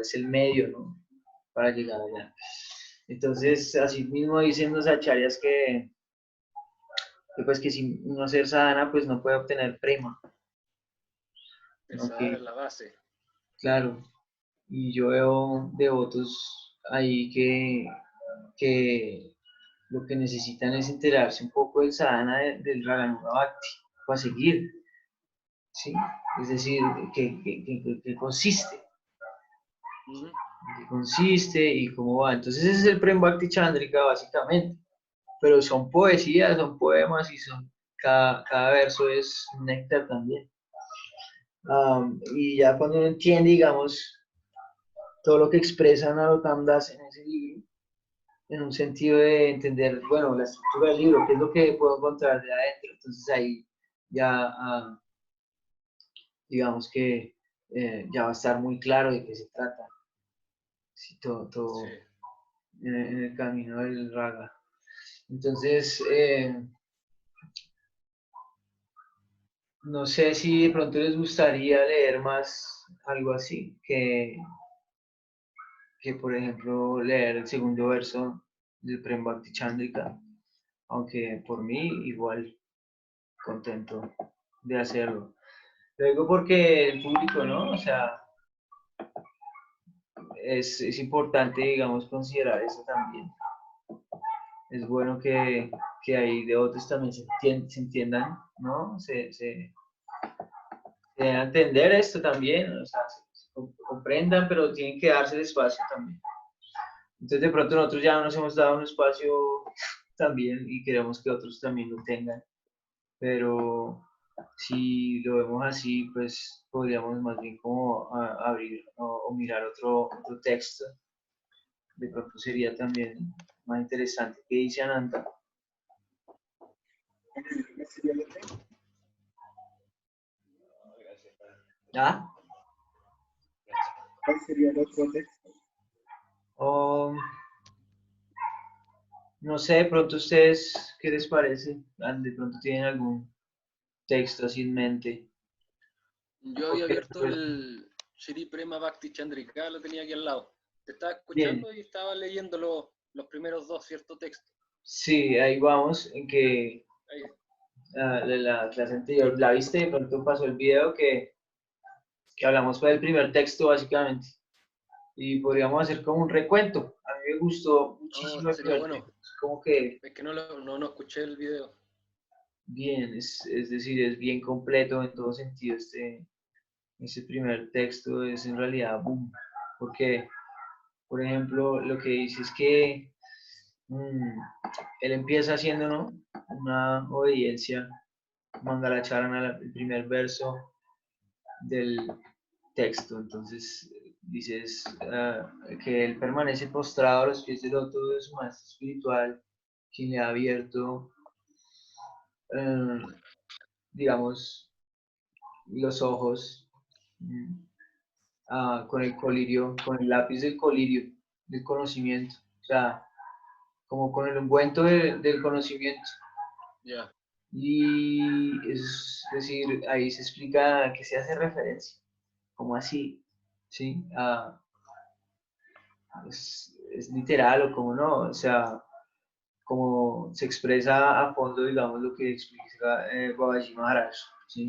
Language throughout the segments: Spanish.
es el medio, ¿no? Para llegar allá. Entonces, así mismo dicen los acharyas pues que si uno ser sadhana, pues no puede obtener prema. Esa es la base. Claro, y yo veo devotos ahí que lo que necesitan es enterarse un poco del sadhana del Raganuga Bhakti para seguir, ¿sí? Es decir, que consiste, y cómo va. Entonces ese es el Prem Bhakti Chandrika básicamente, pero son poesías, son poemas y cada verso es un néctar también. Y ya cuando uno entiende, digamos, todo lo que expresa Narottam Das en ese libro, en un sentido de entender, bueno, la estructura del libro, qué es lo que puedo encontrar de adentro, entonces ahí ya, digamos que ya va a estar muy claro de qué se trata, sí, todo Sí. en el camino del raga. Entonces, no sé si de pronto les gustaría leer más algo así, que por ejemplo leer el segundo verso del Prem Bhakti Chandrika, aunque por mí igual contento de hacerlo. Lo digo porque el público, ¿no? O sea, es importante, digamos, considerar eso también. Es bueno que ahí de otros también se entiendan, ¿no? Se den a entender esto también, o sea, se comprendan, pero tienen que darse el espacio también. Entonces, de pronto nosotros ya nos hemos dado un espacio también y queremos que otros también lo tengan, pero si lo vemos así, pues podríamos más bien como abrir o mirar otro texto. De pronto sería también más interesante. ¿Qué dice Ananta? ¿Ah? ¿Cuál sería el otro texto? No sé, de pronto ustedes, ¿qué les parece? De pronto tienen algún texto así en mente. Yo había Porque, abierto pues, el Shri Prema Bhakti Chandrika, lo tenía aquí al lado. Te estaba bien, escuchando y estaba leyendo los primeros dos, ¿cierto? Textos. sí, ahí vamos, en que Ahí. de la clase anterior, ¿la viste? De pronto pasó el video que hablamos fue del primer texto, básicamente. Y podríamos hacer como un recuento. A mí me gustó Oh, muchísimo el sería primer bueno. texto. Es como que, Es que no escuché el video. bien, es decir, es bien completo en todo sentido. Ese primer texto es en realidad boom. Porque, por ejemplo, lo que dice es que él empieza haciendo, ¿no?, una obediencia, Mangalacharana, el primer verso del texto. Entonces dices que él permanece postrado a los pies del loto de su maestro espiritual, quien le ha abierto, digamos, los ojos con el colirio, con el lápiz del colirio, del conocimiento, o sea, como con el ungüento del conocimiento. Ya. Y es decir, ahí se explica a qué se hace referencia, como así, ¿sí? Es literal o como no, o sea, como se expresa a fondo, digamos, lo que explica Babaji Maharaj, ¿sí?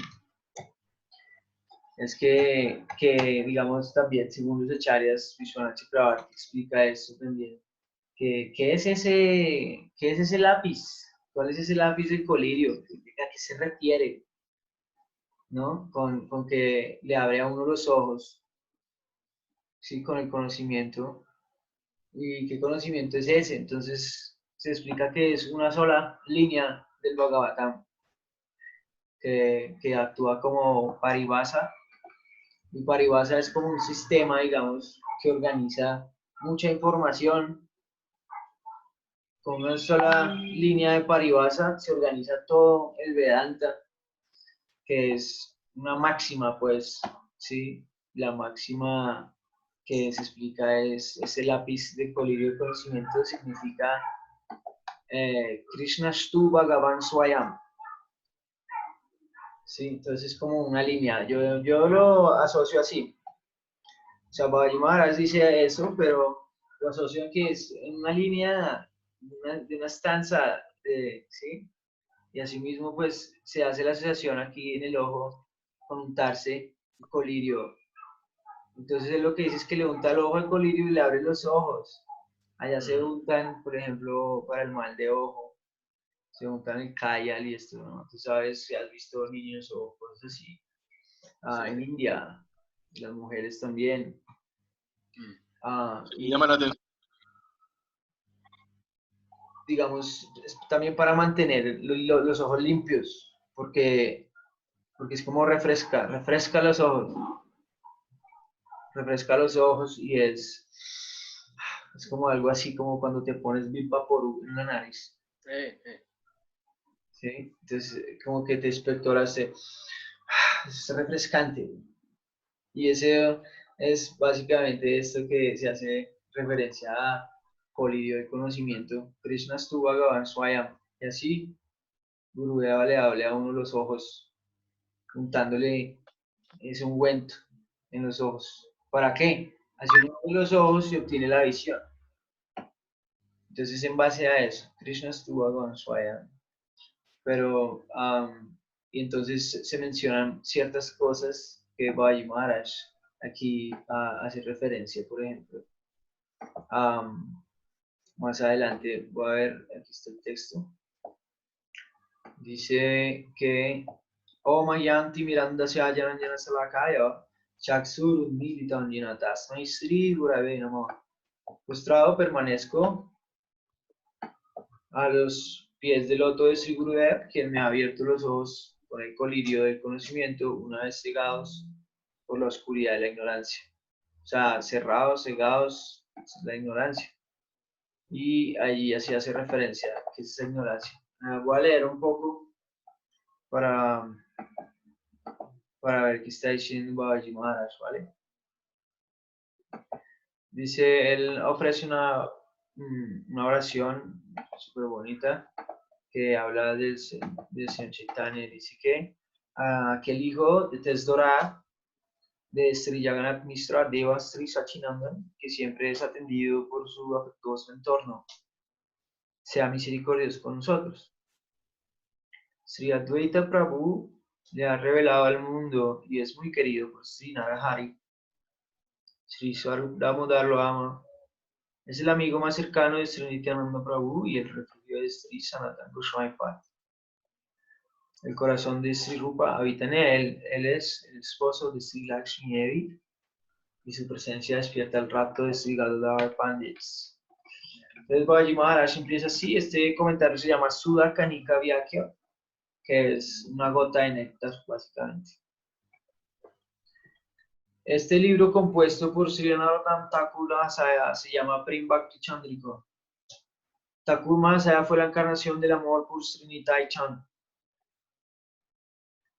Es digamos, también, según los acharyas, Vishwanath Chakrabarti explica esto también, ¿qué es ese lápiz? ¿Cuál es ese lápiz del colirio? ¿A qué se refiere? ¿No? Con que le abre a uno los ojos, ¿sí? Con el conocimiento. ¿Y qué conocimiento es ese? Entonces se explica que es una sola línea del Bhagavatam que actúa como paribasa. Y paribasa es como un sistema, digamos, que organiza mucha información. Con una sola línea de paribasa se organiza todo el Vedanta, que es una máxima, pues, ¿sí? La máxima que se explica es ese lápiz de colirio de conocimiento, significa Krishna Stu Bhagavan Swayam. Sí, entonces es como una línea. Yo lo asocio así. sea, Babaji Maharaj dice eso, pero lo asocio a que es en una línea, de una estanza, ¿sí? Y asimismo, pues, se hace la asociación aquí en el ojo con untarse el colirio. Entonces, él lo que dice es que le unta el ojo al colirio y le abre los ojos. Allá se untan, por ejemplo, para el mal de ojo, se untan el kayal y esto, ¿no? Tú sabes, si has visto niños o cosas así. En Sí. India, las mujeres también. Me llama la Y atención. digamos, también para mantener los ojos limpios, porque es como refresca los ojos y es como algo así como cuando te pones Big Vaporub en la nariz, Eh. ¿sí? Entonces, como que te expectoras, es refrescante. Y ese es básicamente esto que se hace referencia a colirio de conocimiento, Krishna Stu Bhagavan Swayam. Y así, Gurudeva le hable a uno los ojos, untándole ese ungüento en los ojos. ¿Para qué? Así uno abre los ojos y obtiene la visión. Entonces, en base a eso, Krishna Stu Bhagavan Swayam. Pero, y entonces se mencionan ciertas cosas que Babaji Maharaj aquí hace referencia, por ejemplo. Más adelante voy a ver, aquí está el texto. Dice que Om Ayanti Miranda Syajananjana Salakaya Chaksur Militam Jena Tasmai Sri Gurave Namo. Postrado permanezco a los pies del loto de Sri Gurudev, quien me ha abierto los ojos con el colirio del conocimiento, una vez cegados por la oscuridad de la ignorancia. O sea, cerrados, cegados, la ignorancia. Y allí así hace referencia a que es esa ignorancia. Voy a leer un poco para, para ver qué está diciendo Babaji Maharaj, ¿vale? Dice, él ofrece una oración súper bonita que habla del Señor Chaitanya. Dice que aquel hijo de tez dorada de Sri Jagannath Mishra Deva Sri Sachinandan, que siempre es atendido por su afectuoso entorno, sea misericordioso con nosotros. Sri Advaita Prabhu le ha revelado al mundo y es muy querido por Sri Narahari. Sri Swarup Damodar lo ama. Es el amigo más cercano de Sri Nityananda Prabhu y el refugio de Sri Sanatana Goswami Pad. El corazón de Sri Rupa habita en él. Él es el esposo de Sri Lakshmi Devi y su presencia despierta el rapto de Sri Gadadhar Pandits. Entonces Babaji Maharaj empieza así. Este comentario se llama Sudha Kanika Vyakya, que es una gota de néctar, básicamente. Este libro compuesto por Sri Narottam Thakur Mahasaya se llama Prem Bhakti Chandrika. Thakur Mahasaya fue la encarnación del amor por Sri Nitai Chand.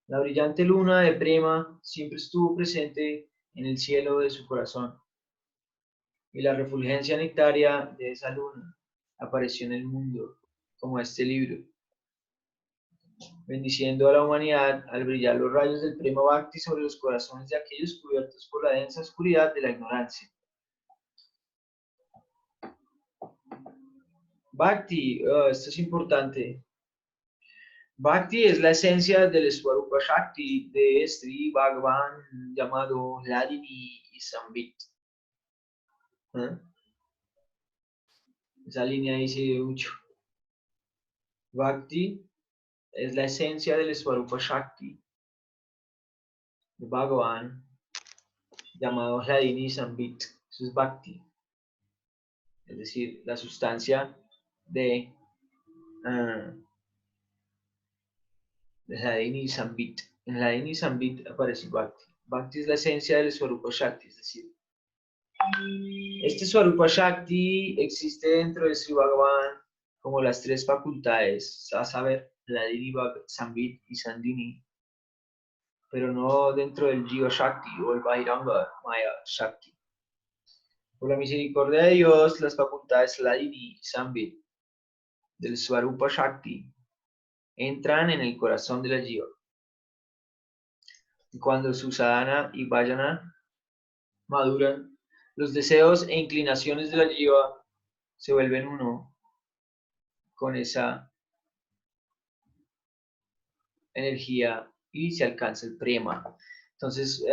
La brillante luna de Prema siempre estuvo presente en el cielo de su corazón, y la refulgencia nectaria de esa luna apareció en el mundo, como este libro, bendiciendo a la humanidad al brillar los rayos del Prema Bhakti sobre los corazones de aquellos cubiertos por la densa oscuridad de la ignorancia. Bhakti, esto es importante. Bhakti es la esencia del Swarupa Shakti de Sri Bhagavan llamado Hladini y Sambit. ¿Eh? Esa línea dice mucho. Bhakti es la esencia del Swarupa Shakti de Bhagavan llamado Hladini y Sambit. Eso es Bhakti. Es decir, la sustancia de Hladini y Sambit. En Hladini y Sambit aparece Bhakti. Bhakti es la esencia del Swarupa Shakti, es decir, este Swarupa Shakti existe dentro de Sri Bhagavan como las tres facultades, a saber, Hladini, Sambit y Sandini, pero no dentro del Jiva Shakti o el Bahiranga Maya Shakti. Por la misericordia de Dios, las facultades Hladini y Sambit del Swarupa Shakti entran en el corazón de la Jiva. Cuando su sadhana y vajana maduran, Los deseos e inclinaciones de la jiva se vuelven uno con esa energía y se alcanza el prema. Entonces,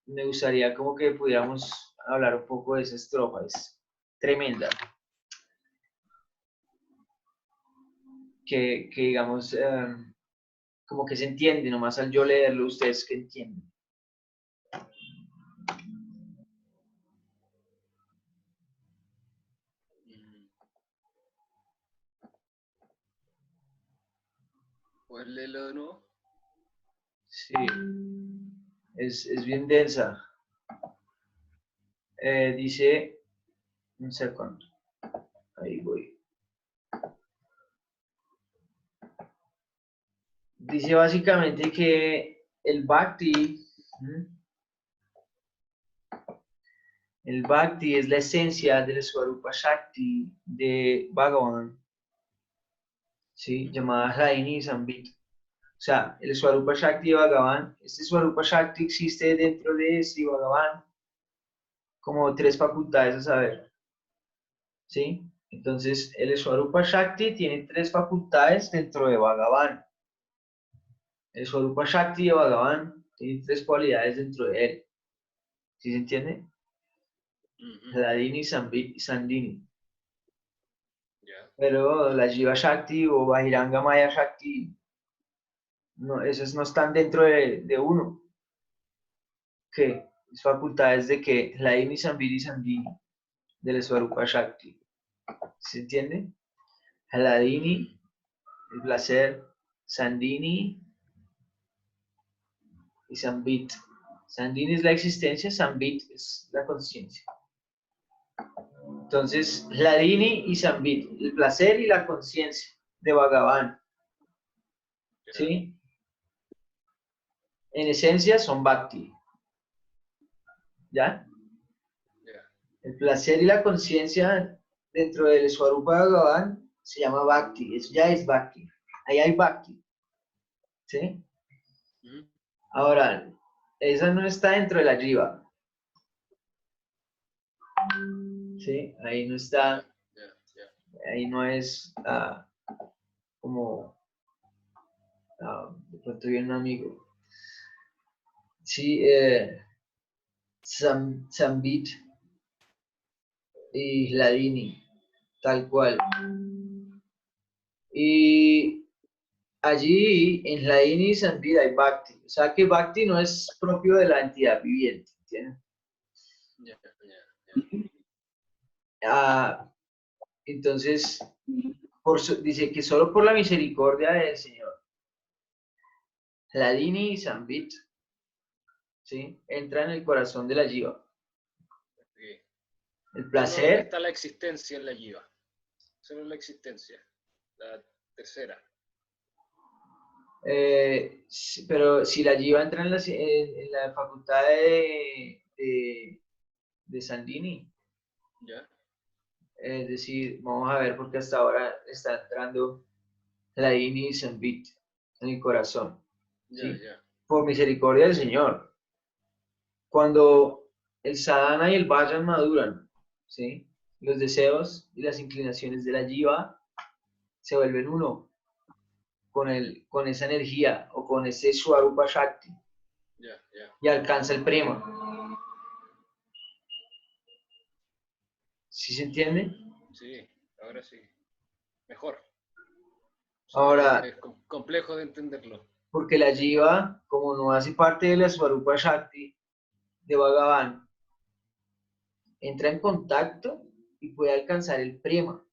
me gustaría como que pudiéramos hablar un poco de esa estrofa, es tremenda. Que digamos, como que se entiende, nomás al yo leerlo, ustedes que entienden. ¿Puedes leerlo de nuevo? Sí, es bien densa. Dice, un segundo, ahí voy. Dice básicamente que el Bhakti, es la esencia del Swarupa Shakti de Bhagavan, ¿sí? Llamada Hridayini Sambit. O sea, el Swarupa Shakti de Bhagavan, este Swarupa Shakti existe dentro de Sri Bhagavan como tres facultades a saber, ¿sí? Entonces, el Swarupa Shakti tiene tres facultades dentro de Bhagavan. El Swarupa Shakti de Bhagavan tiene tres cualidades dentro de él. ¿Sí se entiende? Hladini, Sambit y Sandini. Yeah. Pero la Jiva Shakti o Bajiranga Maya Shakti, no, esas no están dentro de uno. ¿Qué? Las facultades de que Hladini, Sambit y Sandini del Swarupa Shakti. ¿Se entiende? Hladini, el placer, Sandini y Sambit. Sandini es la existencia, Sambit es la conciencia. Entonces, Hladini y Sambit, el placer y la conciencia de Bhagavan. ¿Sí? En esencia son Bhakti. ¿Ya? Yeah. El placer y la conciencia dentro del Swarupa Bhagavan se llama Bhakti. Eso ya es Bhakti. Ahí hay Bhakti. ¿Sí? Ahora, esa no está dentro de la Jiva. ¿Sí? Ahí no está. Ahí no es como. De pronto viene un amigo. Sí, Sambit y Hladini, tal cual. Y allí en Hladini y Sambit hay Bhakti. O sea que Bhakti no es propio de la entidad viviente. ¿Entiendes? Entonces, dice que solo por la misericordia del Señor, Hladini y Sambit, ¿sí? Entra en el corazón de la Jiva. Okay. El placer. No está la existencia en la Jiva. Solo la existencia. La tercera. Pero si la Jiva entra en la facultad de Sandini, ¿Ya? es decir, vamos a ver porque hasta ahora está entrando Hladini y Sambit en el corazón. ¿Sí? Ya. Por misericordia del Señor. Cuando el sadhana y el vayan maduran, ¿sí? Los deseos y las inclinaciones de la jiva se vuelven uno con esa energía o con ese Swarupa Shakti y alcanza el prema. ¿Sí se entiende? Sí, ahora sí. Mejor. Ahora, es complejo de entenderlo. porque la jiva, como no hace parte de la Swarupa Shakti de Bhagavan, entra en contacto y puede alcanzar el prema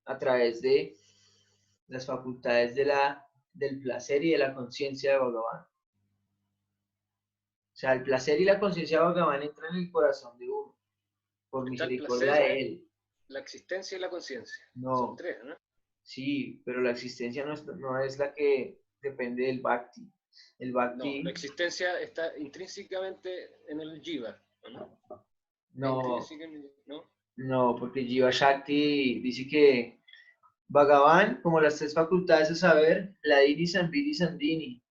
a través de las facultades del placer y de la conciencia de Bhagavan. O sea, el placer y la conciencia de Bhagavan entran en el corazón de uno, por Está el misericordia placer, de él. la existencia y la conciencia. No. Son tres, ¿no? Sí, pero la existencia no es la que depende del Bhakti. El Bhakti. No, la existencia está intrínsecamente en el Jiva, ¿no? No, ¿no? no, porque Jiva Shakti dice que Bhagavan, como las tres facultades a saber, Hladini, Sambit y Sandini,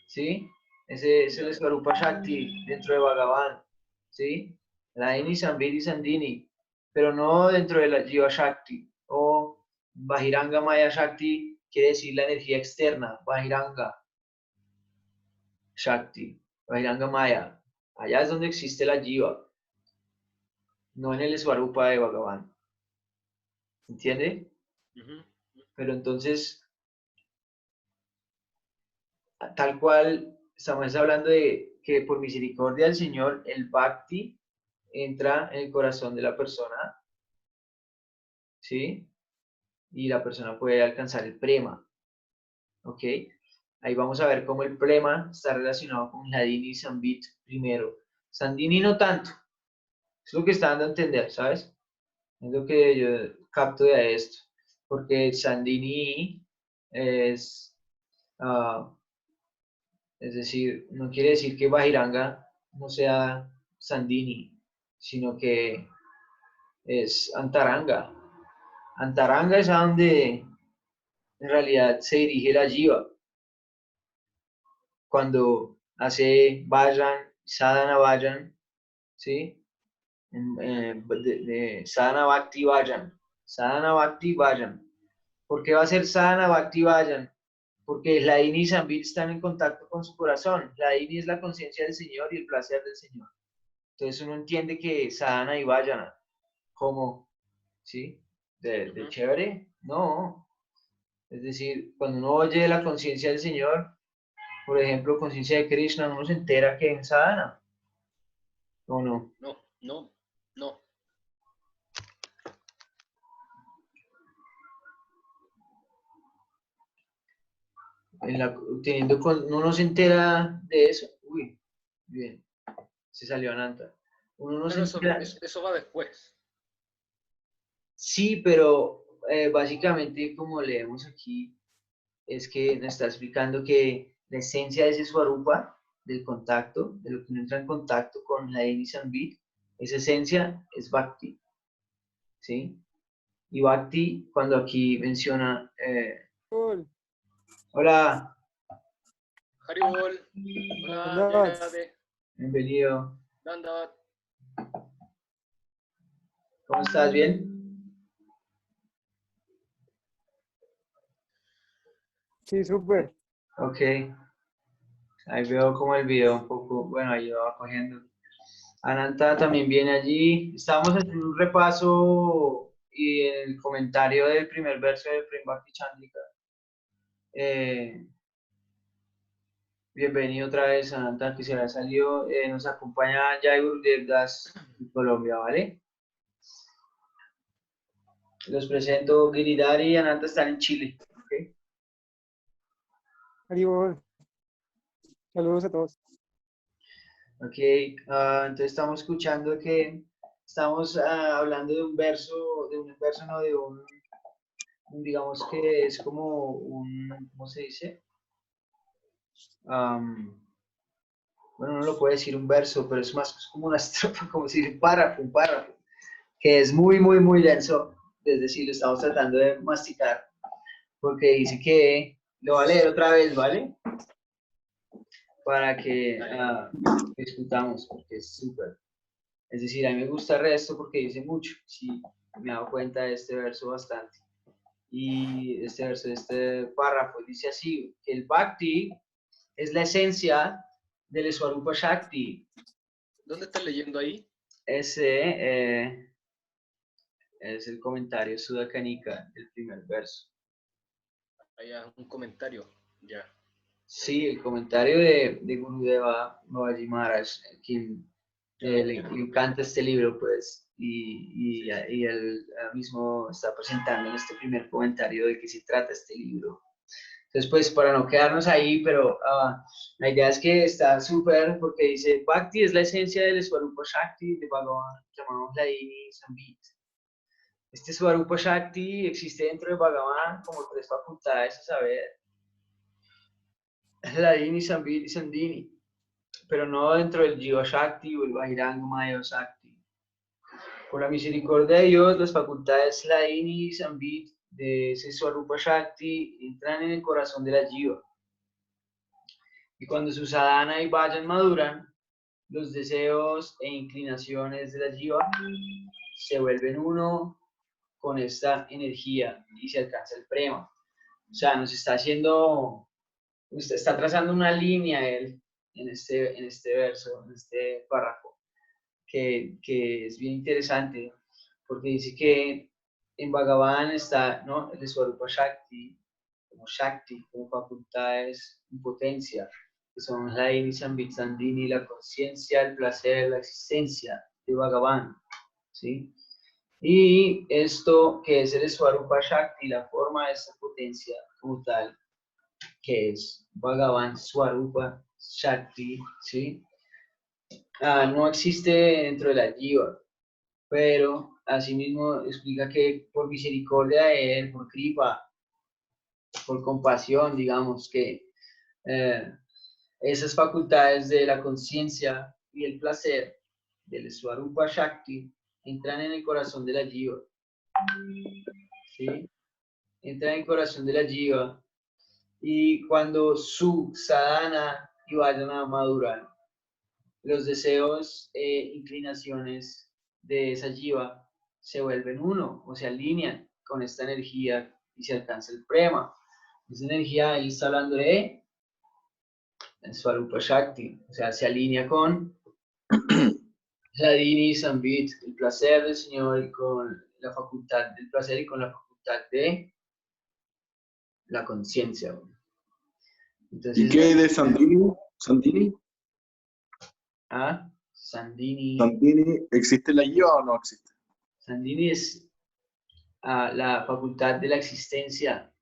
¿sí? Ese es el Swarupa Shakti dentro de Bhagavan, ¿sí? Hladini, Sambit y Sandini, pero no dentro de la Jiva Shakti. O Bajiranga Maya Shakti quiere decir la energía externa, Bajiranga Shakti, Bajiranga Maya. Allá es donde existe la Jiva, no en el Svarupa de Bhagavan. ¿Entiende? Pero entonces, tal cual, estamos hablando de que por misericordia del Señor, el Bhakti entra en el corazón de la persona, ¿sí? Y la persona puede alcanzar el prema, ¿ok? Ahí vamos a ver cómo el prema está relacionado con Hladini y Sambit primero. Sandini no tanto, es lo que está dando a entender, ¿sabes? Es lo que yo capto de esto, porque Sandini es, es decir, no quiere decir que Bajiranga no sea Sandini, sino que es Antaranga. Antaranga es a donde en realidad se dirige la Jiva cuando hace Vayan, Sadhana Vayan, ¿sí? Sadhana Bhakti Vayan. Sadhana Bhakti Vayan. ¿Por qué va a ser Sadhana Bhakti Vayan? Porque Hladini y Sambit están en contacto con su corazón. Hladini es la conciencia del Señor y el placer del Señor. Entonces uno entiende que Sadhana y Vajana, como, ¿sí? De chévere, no. Es decir, cuando uno oye la conciencia del Señor, por ejemplo, conciencia de Krishna, uno se entera que es sadhana, ¿o no? No. Uno se entera de eso. Uy, bien, se salió Ananta. Uno no se Pero entera. eso va después. Sí, pero básicamente, como leemos aquí, es que nos está explicando que la esencia de ese Swarupa, del contacto, de lo que uno entra en contacto con la Deni Sambit, esa esencia es Bhakti, ¿sí? Y Bhakti, cuando aquí menciona, hola, Haribol, hola, Jayade, bienvenido, Dandavat. ¿cómo estás? ¿Bien? Sí, súper. Ok, ahí veo como el video un poco, bueno, ahí va cogiendo. Ananta también viene allí. Estamos haciendo un repaso y el comentario del primer verso de Prem Bhakti Chandrika. Bienvenido otra vez, Ananta, que se ha salido. Nos acompaña Jai Gurudev Das de Colombia, ¿vale? Los presento, Giridhari y Ananta están en Chile. ¿Okay? Haribol. Saludos a todos. Ok, entonces estamos escuchando que estamos hablando de un verso, no, de digamos que es como un, ¿cómo se dice? Bueno, no lo puede decir un verso, pero es más es como una estrofa, como si un párrafo, que es muy, muy, muy denso. Es decir, lo estamos tratando de masticar, porque dice que lo va a leer otra vez, ¿vale? Para que discutamos, porque es súper. Es decir, a mí me gusta el resto porque dice mucho. Sí, me he dado cuenta de este verso bastante. Y este verso, este párrafo, dice así, que el Bhakti es la esencia del Swarupa Shakti. ¿Dónde estás leyendo ahí? Ese es el comentario Sudakanika del primer verso. Allá, un comentario. Ya. Sí, el comentario de Gurudeva Babaji Maharaj, quien le encanta este libro, pues, y él mismo está presentando en este primer comentario de qué se trata este libro. Entonces, pues, para no quedarnos ahí, pero la idea es que está súper, porque dice, Bhakti es la esencia del Swarupa Shakti de Bhagavan, llamado Hladini Sambit. Este Swarupa Shakti existe dentro de Bhagavan como tres facultades, a saber, Hladini, Sambit y Sandini, pero no dentro del Jiva Shakti o el Bajiranga Maya Shakti. Por la misericordia de Dios, las facultades Hladini y Sambit de ese Swarupa Shakti entran en el corazón de la Jiva. Y cuando su sadhana y vayan maduran, los deseos e inclinaciones de la jiva se vuelven uno con esta energía y se alcanza el prema. O sea, nos está haciendo, usted está trazando una línea él en este verso, en este párrafo, que es bien interesante, porque dice que en Bhagavan está, ¿no?, el Swarupa Shakti, como facultades en potencia, que son la Sambit Sandini, la conciencia, el placer, la existencia de Bhagavan, ¿sí? Y esto que es el Swarupa Shakti, la forma de esta potencia como tal, que es Bhagavan Swarupa Shakti, ¿sí? No existe dentro de la jiva, pero asimismo explica que por misericordia de él, por kripa, por compasión, digamos, que esas facultades de la conciencia y el placer del Swarupa Shakti entran en el corazón de la jiva, ¿sí? Entran en el corazón de la jiva, y cuando su sadhana y vayan a madurar, los deseos e inclinaciones de esa jiva se vuelven uno o se alinean con esta energía y se alcanza el prema. Esa energía, él está hablando de el Swarupa Shakti, o sea, se alinea con Hladini Sambit, el placer del Señor, y con la facultad del placer y con la facultad de la conciencia. Entonces, ¿Y qué hay de Sandini? ¿Sandini? Sandini. ¿Sandini existe la jiva o no existe? Sandini es la facultad de la existencia,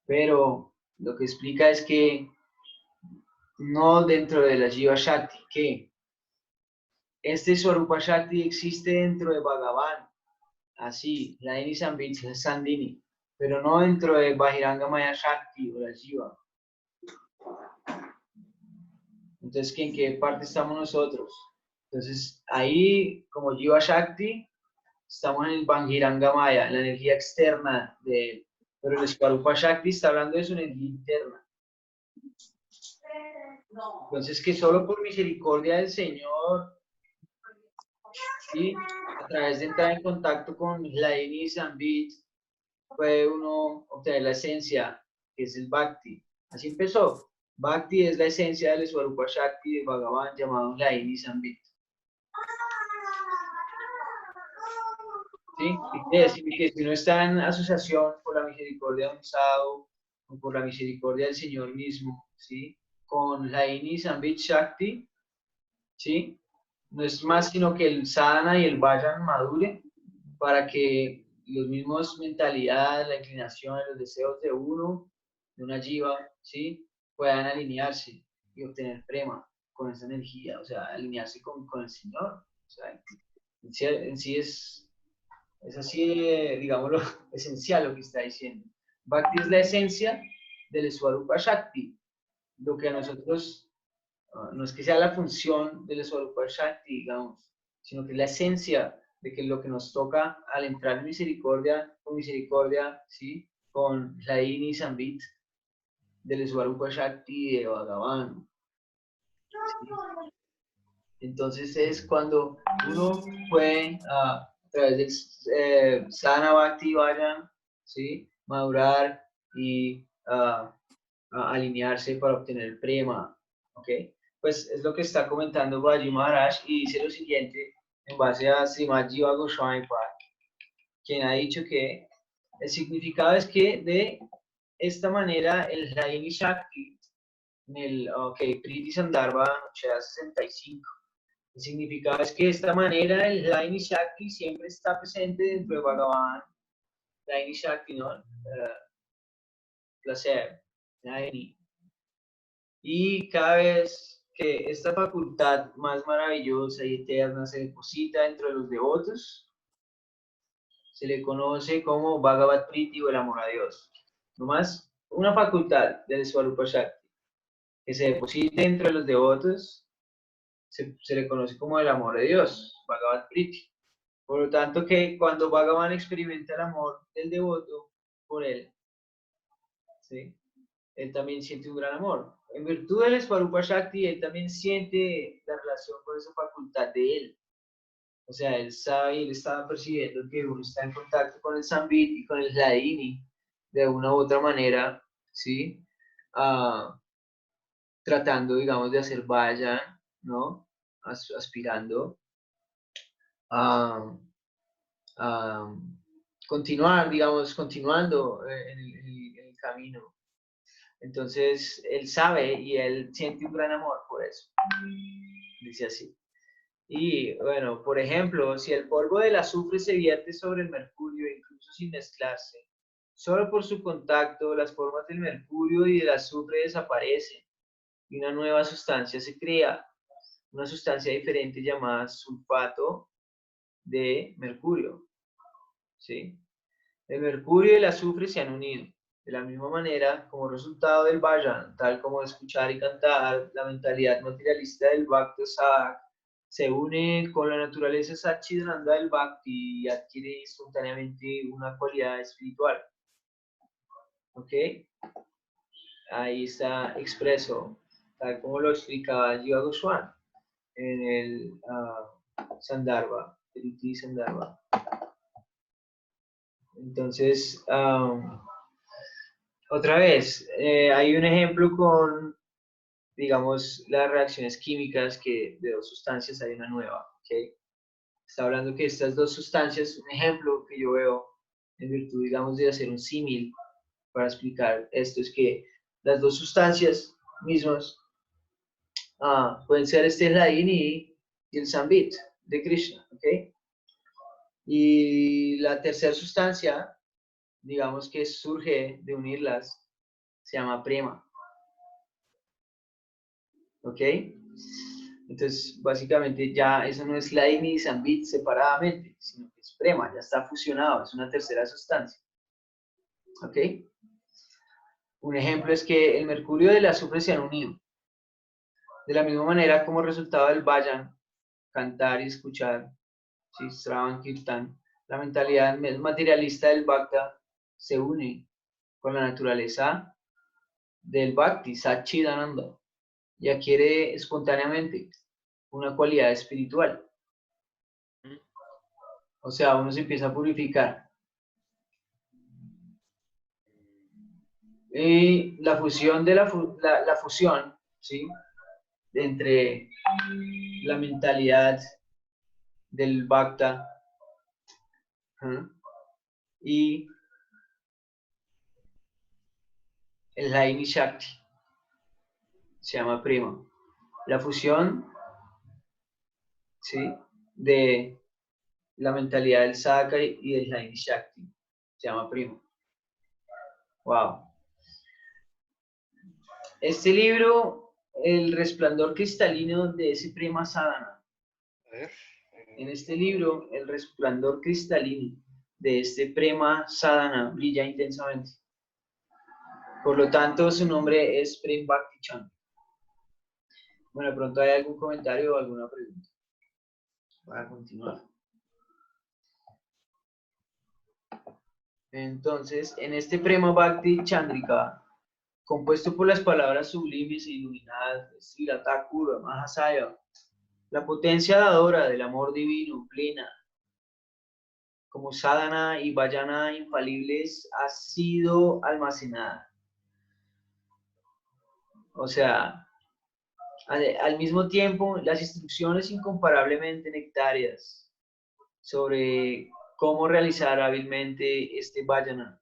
pero lo que explica es que no dentro de la Jiva Shakti, que este Swarupa Shakti existe dentro de Bhagavan, así, la Ini Sambit Sandini, pero no dentro de Bajiranga Maya Shakti o la Jiva. Entonces, ¿en qué parte estamos nosotros? Entonces, ahí, como Jiva Shakti, estamos en el Bajiranga Maya, en la energía externa de él. Pero el Swarupa Shakti está hablando de su energía interna. Entonces, que solo por misericordia del Señor, ¿sí?, a través de entrar en contacto con la Ini Sambit, puede uno obtener la esencia, que es el Bhakti. Así empezó. Bhakti es la esencia del Swarupa Shakti de Bhagavan, llamado la Ini Sambit. ¿Sí? Y quiere decir que si uno está en asociación por la misericordia de un sadhu o por la misericordia del Señor mismo, ¿sí?, con la Ini Sambit Shakti, ¿sí?, no es más sino que el sadhana y el vayan madure para que los mismos mentalidades, la inclinación, los deseos de uno, de una jiva, ¿sí?, puedan alinearse y obtener prema con esa energía, o sea, alinearse con el Señor. O sea, en sí es así, digámoslo, esencial lo que está diciendo. Bhakti es la esencia del Swarupa Shakti. Lo que a nosotros, no es que sea la función del Swarupa Shakti, digamos, sino que es la esencia de que lo que nos toca al entrar en misericordia, ¿sí?, con la Ini Sambit del Swarupa Shakti de Bhagavan. ¿Sí? Entonces es cuando uno puede, a través del Sadhana Bhakti Vayan, ¿sí?, madurar y alinearse para obtener el prema. ¿Ok? Pues es lo que está comentando Baji Maharaj, y dice lo siguiente en base a Srimad Jiva Goswami Pad, quien ha dicho que el significado es que de esta manera el Hladini Shakti, en el Priti Sandarbha 65, el significado es que de esta manera el Hladini Shakti siempre está presente dentro de Bhagavan, Hladini Shakti, ¿no? Placer, Hladini. Y cada vez que esta facultad más maravillosa y eterna se deposita dentro de los devotos, se le conoce como Bhagavat Priti o el amor a Dios. Nomás una facultad del Swarupa Shakti que se deposite dentro de los devotos, se le conoce como el amor de Dios, Bhagavat Priti. Por lo tanto, que cuando Bhagavan experimenta el amor del devoto por él, ¿sí?, él también siente un gran amor. En virtud del Svarupa Shakti, él también siente la relación con esa facultad de él. O sea, él sabe y él estaba percibiendo que uno está en contacto con el Sambit y con el Hladini de una u otra manera, ¿sí? Tratando, digamos, de hacer vayan, ¿no? Aspirando a, a continuar, digamos, continuando en el camino. Entonces, él sabe y él siente un gran amor por eso. Dice así. Y bueno, por ejemplo, si el polvo del azufre se vierte sobre el mercurio, incluso sin mezclarse, solo por su contacto, las formas del mercurio y del azufre desaparecen y una nueva sustancia se crea, una sustancia diferente llamada sulfato de mercurio. ¿Sí? El mercurio y el azufre se han unido. De la misma manera, como resultado del Vayan, tal como escuchar y cantar, la mentalidad materialista del Bhakti Sadhak se une con la naturaleza Satchidananda del Bhakti y adquiere espontáneamente una cualidad espiritual. ¿Ok? Ahí está expreso, tal como lo explicaba Jiva Goswami en el Sandarbha, el Iti Sandarbha. Entonces, otra vez, hay un ejemplo con, digamos, las reacciones químicas que de dos sustancias hay una nueva, ¿ok? Está hablando que estas dos sustancias, un ejemplo que yo veo en virtud, digamos, de hacer un símil para explicar esto, es que las dos sustancias mismas pueden ser este Hladini y el Sambit de Krishna, ¿ok? Y la tercera sustancia, digamos que surge de unirlas, se llama Prema. ¿Ok? Entonces, básicamente ya eso no es Hladini y Sambit separadamente, sino que es Prema, ya está fusionado, es una tercera sustancia. ¿Ok? Un ejemplo es que el mercurio y el azufre se han unido. De la misma manera como resultado del Vayan, cantar y escuchar, ¿sí? Sravan Kirtan, la mentalidad materialista del Bhakta se une con la naturaleza del Bhakti, Satchidananda, y adquiere espontáneamente una cualidad espiritual. O sea, uno se empieza a purificar. Y la fusión de la fusión, ¿sí? Entre la mentalidad del Bhakta y el Hladini Shakti se llama Prima. La fusión, ¿sí? De la mentalidad del Sadhaka y del Hladini Shakti se llama Prima. Wow. Este libro, El resplandor cristalino de ese Prema Sadhana. A ver. En este libro, el resplandor cristalino de este Prema Sadhana brilla intensamente. Por lo tanto, su nombre es Prem Bhakti Chandra. Bueno, de pronto hay algún comentario o alguna pregunta para continuar. Entonces, en este Prema Bhakti Chandrika, compuesto por las palabras sublimes e iluminadas de Srila Thakur Mahasaya, la potencia dadora del amor divino plena, como sadhana y vayana infalibles, ha sido almacenada. O sea, al mismo tiempo, las instrucciones incomparablemente nectarias sobre cómo realizar hábilmente este vayana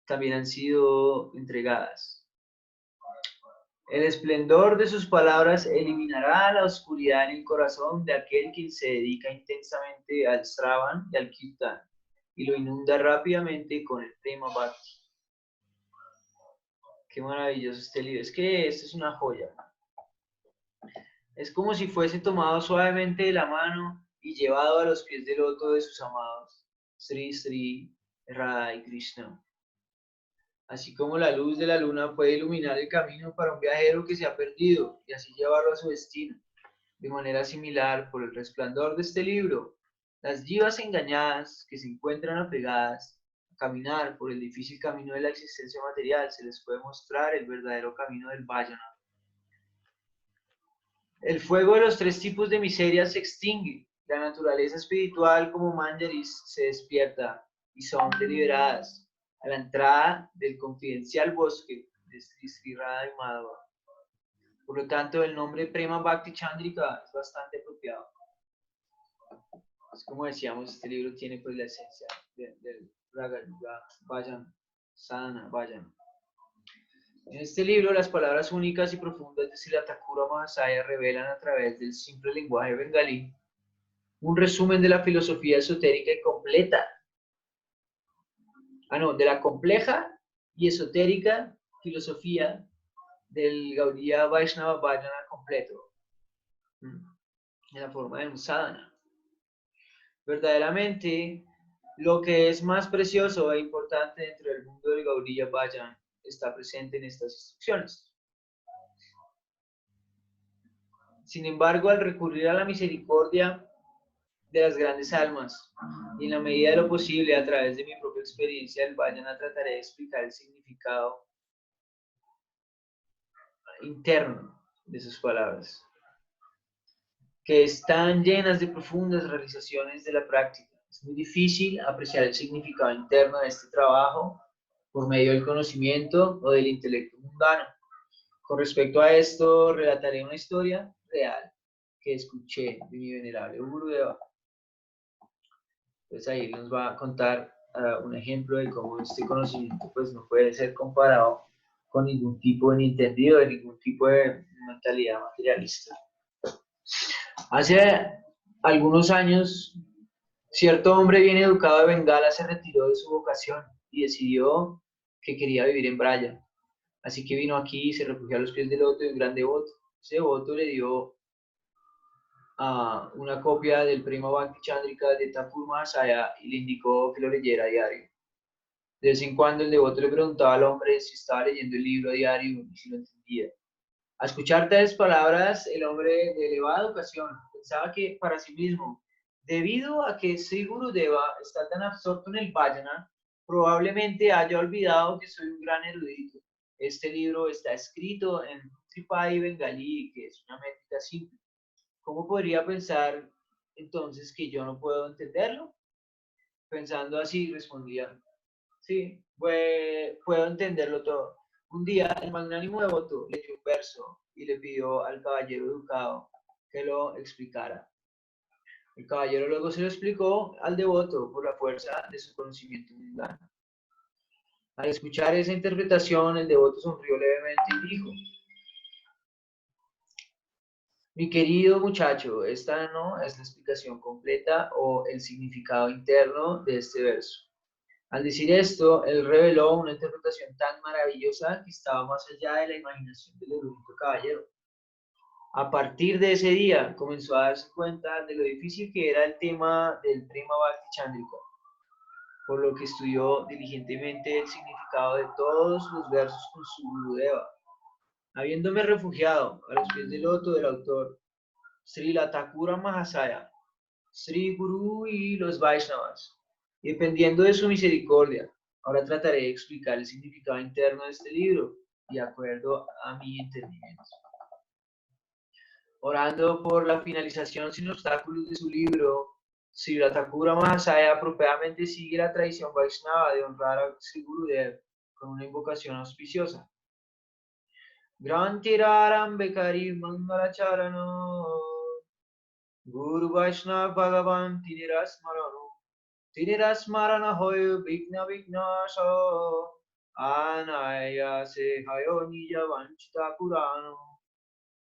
también han sido entregadas. El esplendor de sus palabras eliminará la oscuridad en el corazón de aquel quien se dedica intensamente al Sravan y al Kirtan y lo inunda rápidamente con el Prema Bhakti. Qué maravilloso este libro. Es que esto es una joya. Es como si fuese tomado suavemente de la mano y llevado a los pies del loto de sus amados, Sri Sri Radha y Krishna. Así como la luz de la luna puede iluminar el camino para un viajero que se ha perdido y así llevarlo a su destino. De manera similar, por el resplandor de este libro, las jivas engañadas que se encuentran apegadas a caminar por el difícil camino de la existencia material, se les puede mostrar el verdadero camino del Vajana, El fuego de los tres tipos de miseria se extingue. La naturaleza espiritual como Manjaris se despierta y son deliberadas a la entrada del confidencial bosque de Sri Radha y Madhava. Por lo tanto, el nombre Prema Bhakti Chandrika es bastante apropiado. Es como decíamos, este libro tiene pues la esencia del Raga Yuga Vayan, Sadhana Vayan. En este libro, las palabras únicas y profundas de Srila Thakura Mahasaya revelan a través del simple lenguaje bengalí un resumen de la filosofía esotérica y completa. De la compleja y esotérica filosofía del Gaudiya Vaishnava Vajrayana completo, en la forma de un sadhana. Verdaderamente, lo que es más precioso e importante dentro del mundo del Gaudiya Vajrayana está presente en estas instrucciones. Sin embargo, al recurrir a la misericordia de las grandes almas y en la medida de lo posible a través de mi propia experiencia del Vajrayana trataré de explicar el significado interno de sus palabras, que están llenas de profundas realizaciones de la práctica. Es muy difícil apreciar el significado interno de este trabajo por medio del conocimiento o del intelecto mundano. Con respecto a esto, relataré una historia real que escuché de mi venerable Gurudeva. Pues ahí nos va a contar un ejemplo de cómo este conocimiento pues no puede ser comparado con ningún tipo de entendido, de ningún tipo de mentalidad materialista. Hace algunos años, cierto hombre bien educado de Bengala se retiró de su vocación y decidió que quería vivir en Braya. Así que vino aquí y se refugió a los pies del loto de un gran devoto. Ese devoto le dio una copia del Prema Bhakti Chandrika de Thakur Mahasaya y le indicó que lo leyera a diario. De vez en cuando el devoto le preguntaba al hombre si estaba leyendo el libro a diario y si lo entendía. Al escuchar tales palabras, el hombre de elevada educación pensaba que para sí mismo, debido a que Sri Gurudeva está tan absorto en el Vajrayana, probablemente haya olvidado que soy un gran erudito. Este libro está escrito en Tripadi Bengalí, que es una métrica simple. ¿Cómo podría pensar entonces que yo no puedo entenderlo? Pensando así, respondía, sí, puedo entenderlo todo. Un día, el magnánimo devoto leyó un verso y le pidió al caballero educado que lo explicara. El caballero luego se lo explicó al devoto por la fuerza de su conocimiento mundano. Al escuchar esa interpretación, el devoto sonrió levemente y dijo, mi querido muchacho, esta no es la explicación completa o el significado interno de este verso. Al decir esto, él reveló una interpretación tan maravillosa que estaba más allá de la imaginación del erudito caballero. A partir de ese día, comenzó a darse cuenta de lo difícil que era el tema del Prema Bhakti Chandrika, por lo que estudió diligentemente el significado de todos los versos con su Gurudeva. Habiéndome refugiado a los pies del loto del autor, Srila Thakura Mahasaya, Sri Guru y los Vaishnavas, y dependiendo de su misericordia, ahora trataré de explicar el significado interno de este libro, de acuerdo a mi entendimiento. Orando por la finalización sin obstáculos de su libro, Srila Thakura Mahasaya apropiadamente sigue la tradición Vaishnava de honrar a Sri Gurudev con una invocación auspiciosa. Grantiraram Bekari Mangalacharano Guru Vaishnava Bhagavan Tinirasmarana Hoyo Vigna Vignasha Anaya Se Hayo Nija Vanchita Purano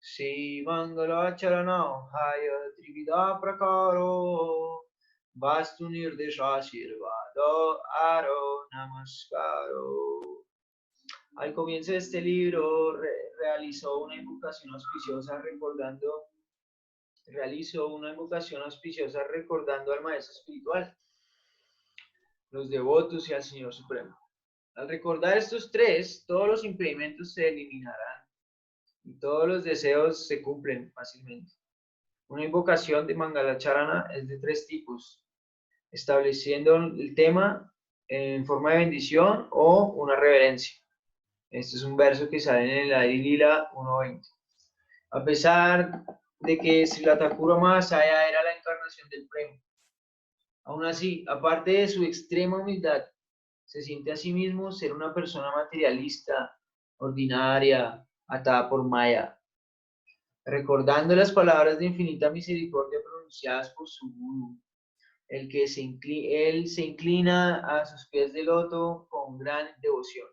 Sri Mangalacharana Haya Trivida Prakaro Vastu Nirdesha Shirvado Aro Namaskaro. Al comienzo de este libro realizó una invocación auspiciosa recordando al Maestro Espiritual, los devotos y al Señor Supremo. Al recordar estos tres, todos los impedimentos se eliminarán y todos los deseos se cumplen fácilmente. Una invocación de Mangalacharana es de tres tipos, estableciendo el tema en forma de bendición o una reverencia. Este es un verso que sale en el Adi Lila 1.20. A pesar de que Srila Thakura Mahasaya era la encarnación del prema. Aún así, aparte de su extrema humildad, se siente a sí mismo ser una persona materialista, ordinaria, atada por Maya. Recordando las palabras de infinita misericordia pronunciadas por su gurú, él se inclina a sus pies de loto con gran devoción.